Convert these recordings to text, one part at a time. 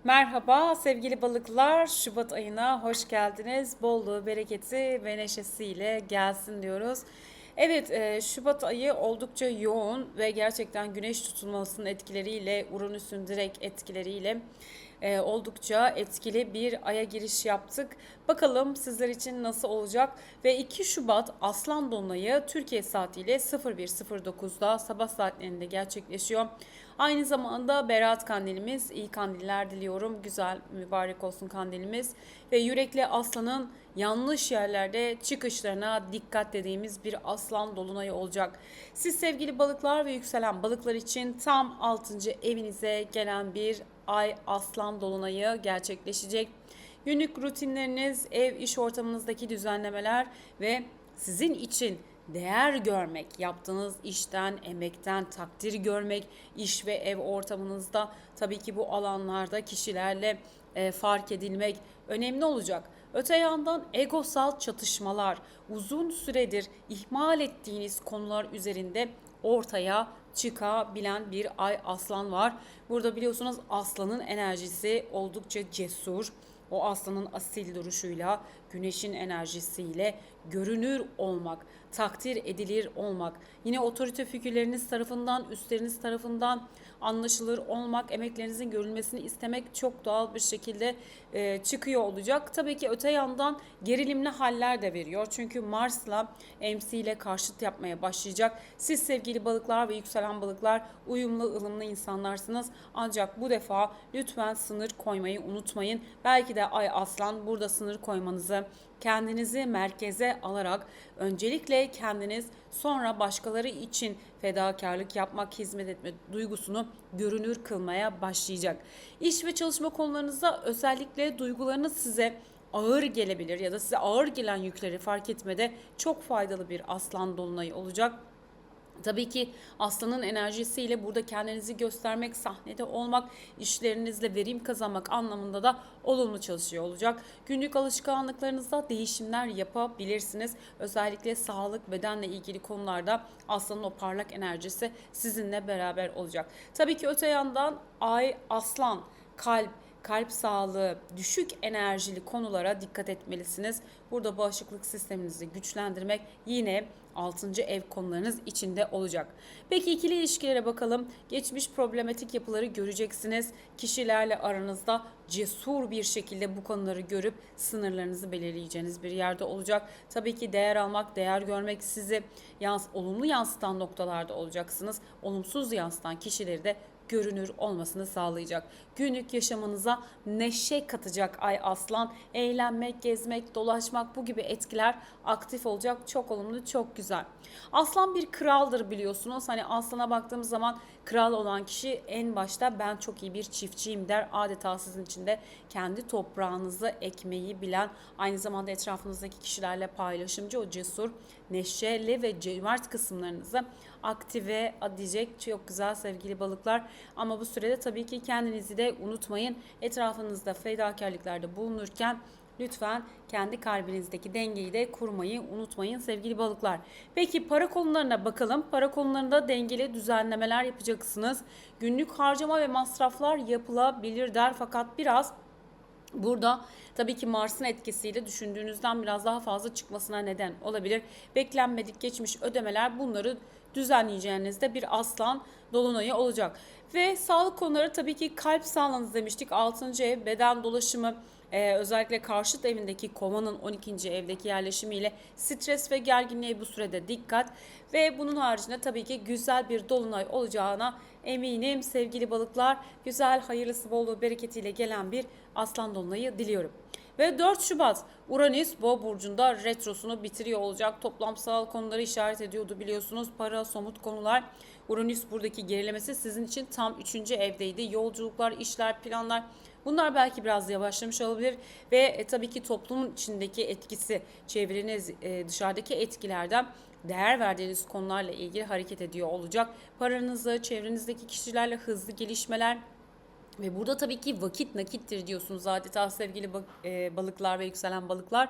Merhaba sevgili balıklar, Şubat ayına hoş geldiniz. Bolluğu, bereketi ve neşesiyle gelsin diyoruz. Evet, Şubat ayı oldukça yoğun ve gerçekten güneş tutulmasının etkileriyle, Uranüs'ün direkt etkileriyle oldukça etkili bir aya giriş yaptık. Bakalım sizler için nasıl olacak? Ve 2 Şubat Aslan Dolunayı Türkiye saatiyle 01.09'da sabah saatlerinde gerçekleşiyor. Aynı zamanda Berat Kandilimiz, iyi kandiller diliyorum. Güzel, mübarek olsun kandilimiz. Ve yürekli aslanın yanlış yerlerde çıkışlarına dikkat dediğimiz bir aslan dolunayı olacak. Siz sevgili balıklar ve yükselen balıklar için tam 6. evinize gelen bir ay aslan dolunayı gerçekleşecek. Günlük rutinleriniz, ev iş ortamınızdaki düzenlemeler ve sizin için değer görmek, yaptığınız işten, emekten takdir görmek, iş ve ev ortamınızda tabii ki bu alanlarda kişilerle fark edilmek önemli olacak. Öte yandan egosal çatışmalar, uzun süredir ihmal ettiğiniz konular üzerinde ortaya çıkabilen bir ay aslan var. Burada biliyorsunuz aslanın enerjisi oldukça cesur. O aslanın asil duruşuyla, güneşin enerjisiyle görünür olmak, takdir edilir olmak, yine otorite figürleriniz tarafından, üstleriniz tarafından anlaşılır olmak, emeklerinizin görülmesini istemek çok doğal bir şekilde çıkıyor olacak. Tabii ki öte yandan gerilimli haller de veriyor. Çünkü Mars'la MC ile karşıt yapmaya başlayacak. Siz sevgili balıklar ve yükselen balıklar uyumlu, ılımlı insanlarsınız. Ancak bu defa lütfen sınır koymayı unutmayın. Belki de Ay Aslan burada sınır koymanızı, kendinizi merkeze alarak öncelikle kendiniz sonra başkaları için fedakarlık yapmak, hizmet etme duygusunu görünür kılmaya başlayacak. İş ve çalışma konularınızda özellikle duygularınız size ağır gelebilir ya da size ağır gelen yükleri fark etmede çok faydalı bir aslan dolunayı olacak. Tabii ki aslanın enerjisiyle burada kendinizi göstermek, sahnede olmak, işlerinizle verim kazanmak anlamında da olumlu çalışıyor olacak. Günlük alışkanlıklarınızda değişimler yapabilirsiniz. Özellikle sağlık, bedenle ilgili konularda aslanın o parlak enerjisi sizinle beraber olacak. Tabii ki öte yandan ay, aslan, kalp sağlığı, düşük enerjili konulara dikkat etmelisiniz. Burada bağışıklık sisteminizi güçlendirmek yine 6. ev konularınız içinde olacak. Peki ikili ilişkilere bakalım. Geçmiş problematik yapıları göreceksiniz. Kişilerle aranızda cesur bir şekilde bu konuları görüp sınırlarınızı belirleyeceğiniz bir yerde olacak. Tabii ki değer almak, değer görmek sizi olumlu yansıtan noktalarda olacaksınız. Olumsuz yansıtan kişileri de görünür olmasını sağlayacak. Günlük yaşamınıza neşe katacak ay aslan. Eğlenmek, gezmek, dolaşmak bu gibi etkiler aktif olacak. Çok olumlu, çok güzel. Aslan bir kraldır biliyorsunuz. Hani aslana baktığımız zaman kral olan kişi en başta ben çok iyi bir çiftçiyim der. Adeta sizin için de kendi toprağınızı ekmeyi bilen, aynı zamanda etrafınızdaki kişilerle paylaşımcı, o cesur, neşeli ve cömert kısımlarınızı aktive edecek. Çok güzel sevgili balıklar. Ama bu sürede tabii ki kendinizi de unutmayın. Etrafınızda fedakarlıklarda bulunurken lütfen kendi kalbinizdeki dengeyi de kurmayı unutmayın sevgili balıklar. Peki para konularına bakalım. Para konularında dengeli düzenlemeler yapacaksınız. Günlük harcama ve masraflar yapılabilir der fakat biraz burada tabii ki Mars'ın etkisiyle düşündüğünüzden biraz daha fazla çıkmasına neden olabilir. Beklenmedik geçmiş ödemeler, bunları düzenleyeceğinizde bir aslan dolunayı olacak. Ve sağlık konuları tabii ki kalp sağlığınız demiştik. 6. ev beden dolaşımı, özellikle karşıt evindeki kovanın 12. evdeki yerleşimiyle stres ve gerginliğe bu sürede dikkat. Ve bunun haricinde tabii ki güzel bir dolunay olacağına eminim sevgili balıklar. Güzel, hayırlısı, bolluğu, bereketiyle gelen bir aslan dolunayı diliyorum. Ve 4 Şubat Uranüs Boğa burcunda retrosunu bitiriyor olacak. Toplamsal konuları işaret ediyordu biliyorsunuz. Para, somut konular. Uranüs buradaki gerilemesi sizin için tam 3. evdeydi. Yolculuklar, işler, planlar, bunlar belki biraz yavaşlamış olabilir ve tabii ki toplumun içindeki etkisi, çevreniz, dışarıdaki etkilerden değer verdiğiniz konularla ilgili hareket ediyor olacak. Paranızı, çevrenizdeki kişilerle hızlı gelişmeler ve burada tabii ki vakit nakittir diyorsunuz adeta sevgili balıklar ve yükselen balıklar.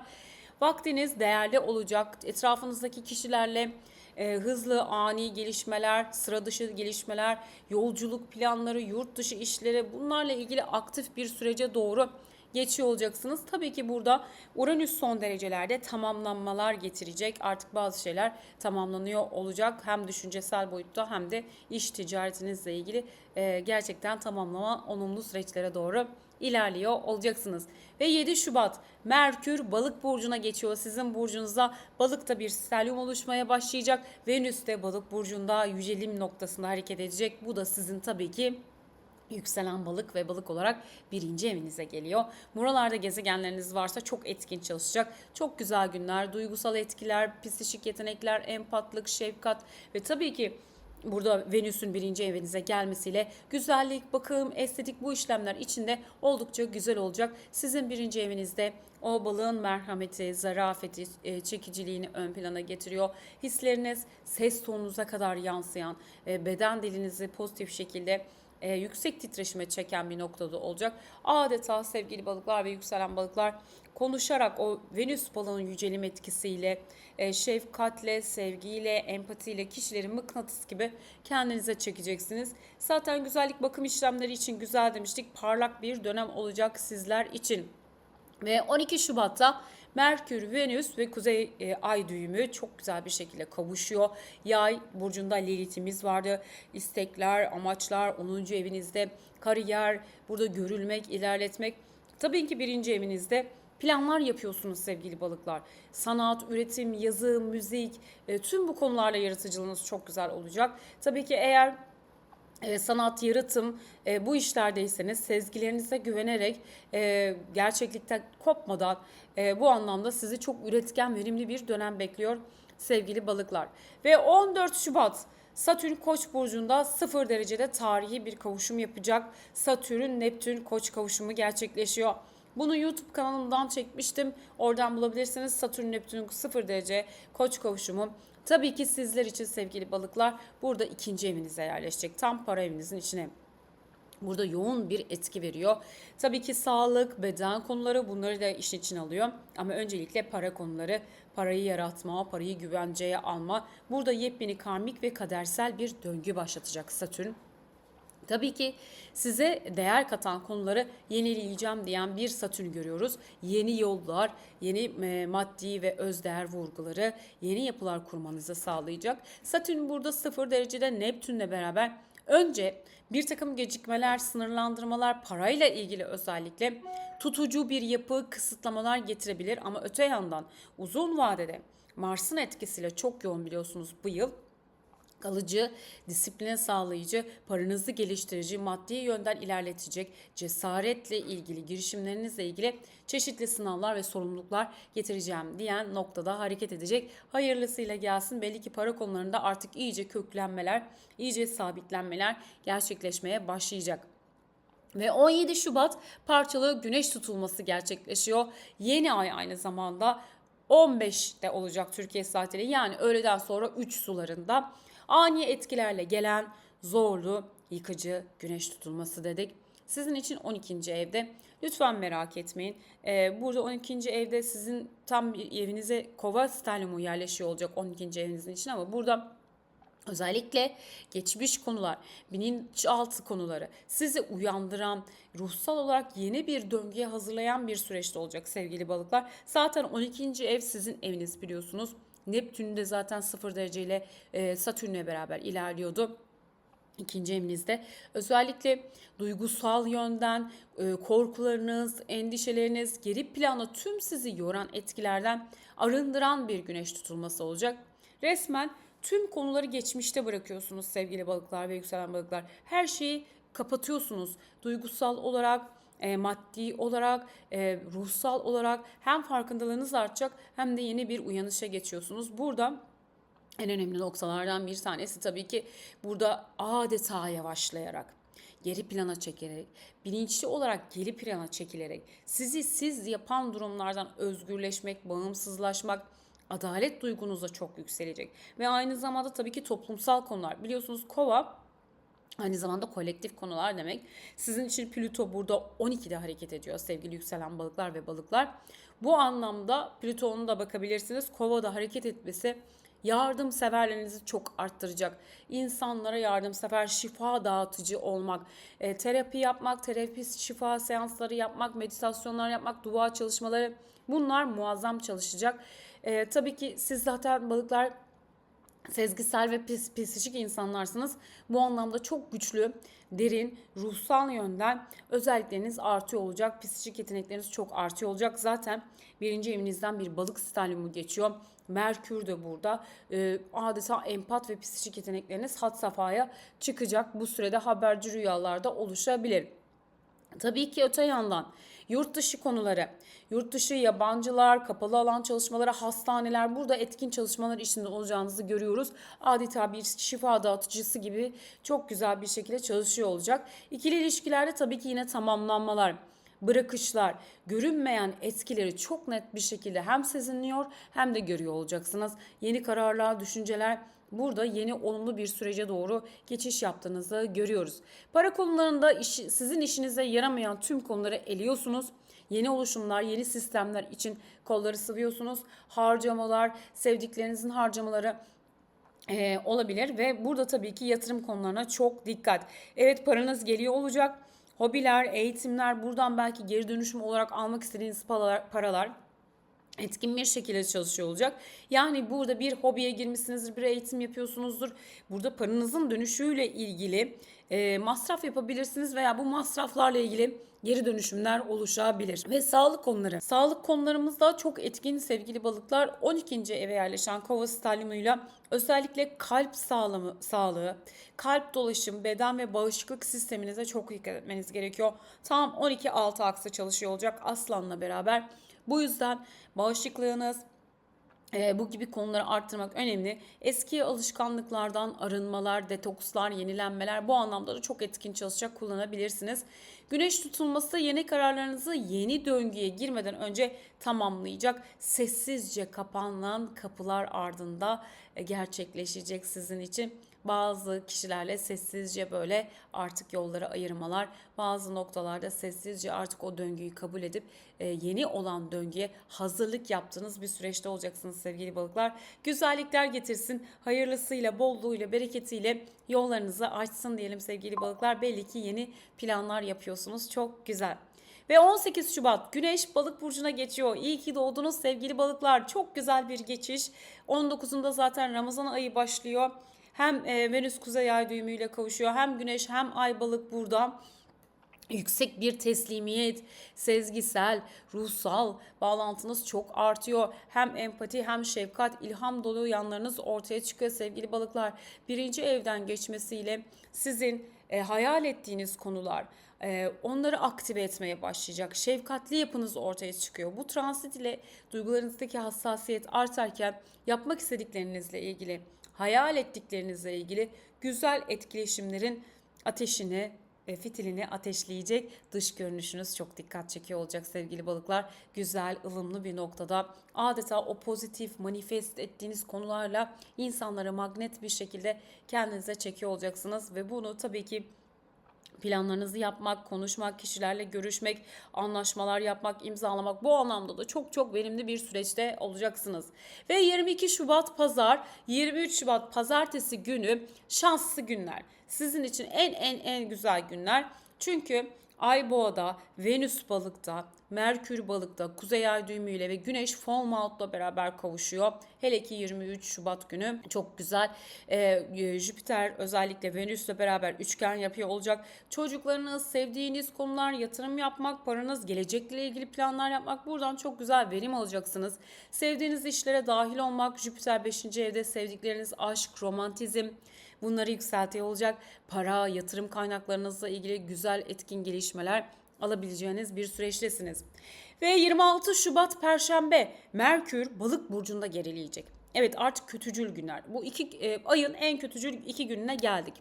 Vaktiniz değerli olacak. Etrafınızdaki kişilerle hızlı ani gelişmeler, sıra dışı gelişmeler, yolculuk planları, yurt dışı işleri, bunlarla ilgili aktif bir sürece doğru geçiyor olacaksınız. Tabii ki burada Uranüs son derecelerde tamamlanmalar getirecek. Artık bazı şeyler tamamlanıyor olacak. Hem düşüncesel boyutta hem de iş ticaretinizle ilgili gerçekten tamamlama, olumlu süreçlere doğru ilerliyor olacaksınız. Ve 7 Şubat Merkür Balık burcuna geçiyor. Sizin burcunuzda Balık'ta bir stelyum oluşmaya başlayacak. Venüs de Balık burcunda yücelim noktasında hareket edecek. Bu da sizin tabii ki yükselen balık ve balık olarak birinci evinize geliyor. Buralarda gezegenleriniz varsa çok etkin çalışacak. Çok güzel günler, duygusal etkiler, psikik yetenekler, empatlık, şefkat ve tabii ki burada Venüs'ün birinci evinize gelmesiyle güzellik, bakım, estetik bu işlemler içinde oldukça güzel olacak. Sizin birinci evinizde o balığın merhameti, zarafeti, çekiciliğini ön plana getiriyor. Hisleriniz ses tonunuza kadar yansıyan, beden dilinizi pozitif şekilde yüksek titreşime çeken bir noktada olacak. Adeta sevgili balıklar ve yükselen balıklar konuşarak o Venüs balığının yücelim etkisiyle, şefkatle, sevgiyle, empatiyle kişileri mıknatıs gibi kendinize çekeceksiniz. Zaten güzellik bakım işlemleri için güzel demiştik. Parlak bir dönem olacak sizler için. Ve 12 Şubat'ta Merkür, Venüs ve Kuzey Ay düğümü çok güzel bir şekilde kavuşuyor. Yay burcunda Lilith'imiz vardı. İstekler, amaçlar 10. evinizde, kariyer, burada görülmek, ilerletmek. Tabii ki birinci evinizde planlar yapıyorsunuz sevgili balıklar. Sanat, üretim, yazı, müzik, tüm bu konularla yaratıcılığınız çok güzel olacak. Tabii ki eğer sanat, yaratım bu işlerdeyseniz sezgilerinize güvenerek gerçeklikten kopmadan bu anlamda sizi çok üretken, verimli bir dönem bekliyor sevgili balıklar. Ve 14 Şubat Satürn Koç burcunda 0 derecede tarihi bir kavuşum yapacak. Satürn Neptün Koç kavuşumu gerçekleşiyor. Bunu YouTube kanalımdan çekmiştim. Oradan bulabilirsiniz. Satürn Neptün 0 derece Koç kavuşumu. Tabii ki sizler için sevgili balıklar burada ikinci evinize yerleşecek. Tam para evinizin içine. Burada yoğun bir etki veriyor. Tabii ki sağlık, beden konuları bunları da işin içine alıyor. Ama öncelikle para konuları, parayı yaratma, parayı güvenceye alma. Burada yepyeni karmik ve kadersel bir döngü başlatacak Satürn. Tabii ki size değer katan konuları yenileyeceğim diyen bir Satürn görüyoruz. Yeni yollar, yeni maddi ve özdeğer vurguları, yeni yapılar kurmanızı sağlayacak. Satürn burada 0 derecede Neptün'le beraber önce bir takım gecikmeler, sınırlandırmalar, parayla ilgili özellikle tutucu bir yapı, kısıtlamalar getirebilir. Ama öte yandan uzun vadede Mars'ın etkisiyle çok yoğun biliyorsunuz bu yıl kalıcı, disipline sağlayıcı, paranızı geliştirici, maddi yönden ilerletecek, cesaretle ilgili, girişimlerinizle ilgili çeşitli sınavlar ve sorumluluklar getireceğim diyen noktada hareket edecek. Hayırlısıyla gelsin. Belli ki para konularında artık iyice köklenmeler, iyice sabitlenmeler gerçekleşmeye başlayacak. Ve 17 Şubat parçalı güneş tutulması gerçekleşiyor. Yeni ay aynı zamanda 15'te olacak Türkiye saatiyle, yani öğleden sonra 3 sularında ani etkilerle gelen zorlu, yıkıcı güneş tutulması dedik. Sizin için 12. evde. Lütfen merak etmeyin. Burada 12. evde sizin tam evinize kova stelyumu yerleşiyor olacak 12. evinizin için, ama burada özellikle geçmiş konular, bilinçaltı konuları sizi uyandıran, ruhsal olarak yeni bir döngüye hazırlayan bir süreçte olacak sevgili balıklar. Zaten 12. ev sizin eviniz biliyorsunuz. Neptün de zaten 0 dereceyle Satürn'le beraber ilerliyordu. İkinci evinizde özellikle duygusal yönden korkularınız, endişeleriniz, geri planda tüm sizi yoran etkilerden arındıran bir güneş tutulması olacak. Resmen tüm konuları geçmişte bırakıyorsunuz sevgili balıklar ve yükselen balıklar. Her şeyi kapatıyorsunuz. Duygusal olarak, maddi olarak, ruhsal olarak hem farkındalığınız artacak hem de yeni bir uyanışa geçiyorsunuz. Burada en önemli noktalardan bir tanesi tabii ki burada adeta yavaşlayarak, geri plana çekerek, bilinçli olarak geri plana çekilerek sizi siz yapan durumlardan özgürleşmek, bağımsızlaşmak, adalet duygunuz da çok yükselecek. Ve aynı zamanda tabii ki toplumsal konular. Biliyorsunuz Kova aynı zamanda kolektif konular demek. Sizin için Plüto burada 12'de hareket ediyor sevgili yükselen balıklar ve balıklar. Bu anlamda Plüton'a da bakabilirsiniz. Kova'da hareket etmesi Yardımseverliğinizi çok arttıracak. İnsanlara yardımsever, şifa dağıtıcı olmak, terapi yapmak, terapist şifa seansları yapmak, meditasyonlar yapmak, dua çalışmaları, bunlar muazzam çalışacak. Tabii ki siz zaten balıklar sezgisel ve psikik insanlarsınız. Bu anlamda çok güçlü, derin, ruhsal yönden özellikleriniz artıyor olacak. Psikik yetenekleriniz çok artıyor olacak. Zaten birinci evinizden bir balık sterlinumu geçiyor. Merkür de burada. Adeta empat ve psikik yetenekleriniz had safhaya çıkacak. Bu sürede haberci rüyalarda oluşabilir. Tabii ki öte yandan yurt dışı konuları, yurt dışı yabancılar, kapalı alan çalışmaları, hastaneler, burada etkin çalışmalar içinde olacağınızı görüyoruz. Adeta bir şifa dağıtıcısı gibi çok güzel bir şekilde çalışıyor olacak. İkili ilişkilerde tabii ki yine tamamlanmalar, bırakışlar, görünmeyen etkileri çok net bir şekilde hem sezinliyor hem de görüyor olacaksınız. Yeni kararlar, düşünceler, burada yeni olumlu bir sürece doğru geçiş yaptığınızı görüyoruz. Para konularında sizin işinize yaramayan tüm konuları eliyorsunuz. Yeni oluşumlar, yeni sistemler için kolları sıvıyorsunuz. Harcamalar, sevdiklerinizin harcamaları olabilir ve burada tabii ki yatırım konularına çok dikkat. Evet, paranız geliyor olacak. Hobiler, eğitimler, buradan belki geri dönüşüm olarak almak istediğiniz paralar etkin bir şekilde çalışıyor olacak. Yani burada bir hobiye girmişsinizdir, bir eğitim yapıyorsunuzdur. Burada paranızın dönüşüyle ilgili masraf yapabilirsiniz veya bu masraflarla ilgili geri dönüşümler oluşabilir. Ve sağlık konuları. Sağlık konularımızda çok etkin sevgili balıklar. 12. eve yerleşen Kova sterlinuyla özellikle kalp sağlığı, kalp dolaşım, beden ve bağışıklık sisteminize çok dikkat etmeniz gerekiyor. Tam 12-6 aksı çalışıyor olacak Aslan'la beraber. Bu yüzden bağışıklığınız, bu gibi konuları arttırmak önemli. Eski alışkanlıklardan arınmalar, detokslar, yenilenmeler bu anlamda da çok etkin çalışacak, kullanabilirsiniz. Güneş tutulması yeni kararlarınızı yeni döngüye girmeden önce tamamlayacak. Sessizce kapanan kapılar ardında gerçekleşecek sizin için. Bazı kişilerle sessizce böyle artık yolları ayırmalar, bazı noktalarda sessizce artık o döngüyü kabul edip yeni olan döngüye hazırlık yaptığınız bir süreçte olacaksınız sevgili balıklar. Güzellikler getirsin, hayırlısıyla, bolluğuyla, bereketiyle yollarınızı açsın diyelim sevgili balıklar. Belli ki yeni planlar yapıyorsunuz. Çok güzel. Ve 18 Şubat Güneş Balık burcuna geçiyor. İyi ki doğdunuz sevgili balıklar. Çok güzel bir geçiş. 19'unda zaten Ramazan ayı başlıyor. Hem Venüs Kuzey Ay düğümüyle kavuşuyor, hem Güneş hem Ay Balık burada. Yüksek bir teslimiyet, sezgisel, ruhsal bağlantınız çok artıyor. Hem empati hem şefkat, ilham dolu yanlarınız ortaya çıkıyor sevgili balıklar. Birinci evden geçmesiyle sizin hayal ettiğiniz konular, onları aktive etmeye başlayacak. Şefkatli yapınız ortaya çıkıyor. Bu transit ile duygularınızdaki hassasiyet artarken yapmak istediklerinizle ilgili, hayal ettiklerinizle ilgili güzel etkileşimlerin ateşini, fitilini ateşleyecek dış görünüşünüz çok dikkat çekiyor olacak sevgili balıklar. Güzel, ılımlı bir noktada adeta o pozitif manifest ettiğiniz konularla insanlara magnet bir şekilde kendinize çekiyor olacaksınız ve bunu tabii ki planlarınızı yapmak, konuşmak, kişilerle görüşmek, anlaşmalar yapmak, imzalamak, bu anlamda da çok çok verimli bir süreçte olacaksınız. Ve 22 Şubat Pazar, 23 Şubat Pazartesi günü şanslı günler. Sizin için en güzel günler. Çünkü Ay Boğa'da, Venüs Balık'ta, Merkür Balık'ta, Kuzey Ay düğümüyle ve Güneş Full Moon'la beraber kavuşuyor. Hele ki 23 Şubat günü çok güzel. Jüpiter özellikle Venüs'le beraber üçgen yapıyor olacak. Çocuklarınız, sevdiğiniz konular, yatırım yapmak, paranız, gelecekle ilgili planlar yapmak, buradan çok güzel verim alacaksınız. Sevdiğiniz işlere dahil olmak, Jüpiter 5. evde sevdikleriniz, aşk, romantizm, bunları yükseltiyor olacak. Para, yatırım kaynaklarınızla ilgili güzel etkin gelişmeler alabileceğiniz bir süreçtesiniz. Ve 26 Şubat Perşembe Merkür Balık burcunda gerileyecek. Evet, artık kötücül günler. Bu ayın en kötücül 2 gününe geldik.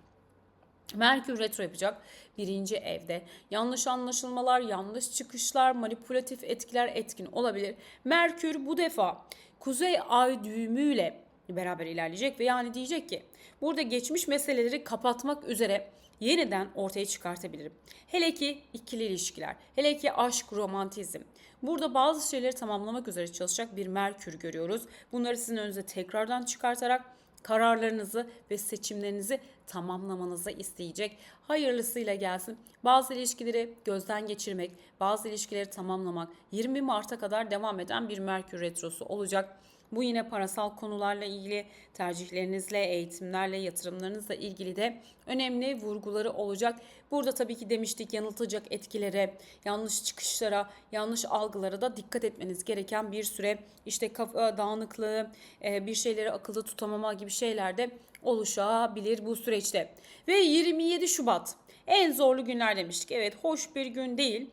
Merkür retro yapacak birinci evde. Yanlış anlaşılmalar, yanlış çıkışlar, manipülatif etkiler etkin olabilir. Merkür bu defa Kuzey Ay düğümüyle beraber ilerleyecek ve yani diyecek ki burada geçmiş meseleleri kapatmak üzere yeniden ortaya çıkartabilirim. Hele ki ikili ilişkiler, hele ki aşk, romantizm. Burada bazı şeyleri tamamlamak üzere çalışacak bir Merkür görüyoruz. Bunları sizin önünüze tekrardan çıkartarak kararlarınızı ve seçimlerinizi tamamlamanızı isteyecek. Hayırlısıyla gelsin. Bazı ilişkileri gözden geçirmek, bazı ilişkileri tamamlamak 20 Mart'a kadar devam eden bir Merkür Retrosu olacak. Bu yine parasal konularla ilgili, tercihlerinizle, eğitimlerle, yatırımlarınızla ilgili de önemli vurguları olacak. Burada tabii ki demiştik, yanıltacak etkilere, yanlış çıkışlara, yanlış algılara da dikkat etmeniz gereken bir süre. İşte kafa dağınıklığı, bir şeyleri akılda tutamama gibi şeyler de oluşabilir bu süreçte. Ve 27 Şubat en zorlu günler demiştik. Evet, hoş bir gün değil.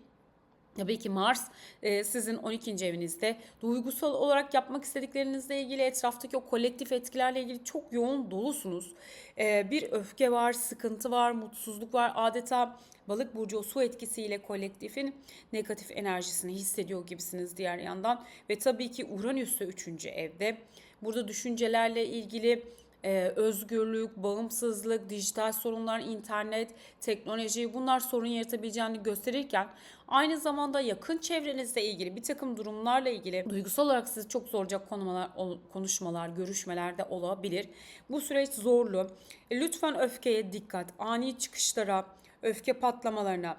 Tabii ki Mars sizin 12. evinizde, duygusal olarak yapmak istediklerinizle ilgili, etraftaki o kolektif etkilerle ilgili çok yoğun dolusunuz. Bir öfke var, sıkıntı var, mutsuzluk var. Adeta balık burcu o su etkisiyle kolektifin negatif enerjisini hissediyor gibisiniz diğer yandan. Ve tabii ki Uranüs de 3. evde. Burada düşüncelerle ilgili özgürlük, bağımsızlık, dijital sorunlar, internet, teknoloji, bunlar sorun yaratabileceğini gösterirken aynı zamanda yakın çevrenizle ilgili bir takım durumlarla ilgili duygusal olarak sizi çok zorlayacak konuşmalar, görüşmeler de olabilir. Bu süreç zorlu. Lütfen öfkeye dikkat, ani çıkışlara, öfke patlamalarına,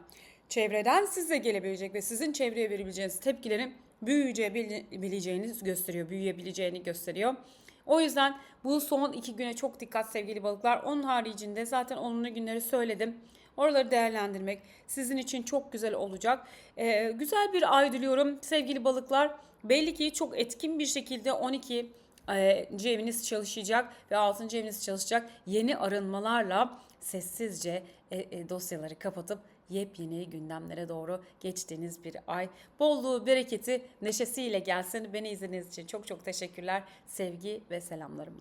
çevreden size gelebilecek ve sizin çevreye verebileceğiniz tepkilerin büyüyebileceğini gösteriyor. O yüzden bu son 2 güne çok dikkat sevgili balıklar. Onun haricinde zaten olumlu günleri söyledim. Oraları değerlendirmek sizin için çok güzel olacak. Güzel bir ay diliyorum sevgili balıklar. Belli ki çok etkin bir şekilde 12 eviniz çalışacak ve 6. eviniz çalışacak. Yeni arınmalarla sessizce dosyaları kapatıp yepyeni gündemlere doğru geçtiğiniz bir ay. Bolluğu, bereketi, neşesiyle gelsin. Beni izlediğiniz için çok çok teşekkürler. Sevgi ve selamlarım.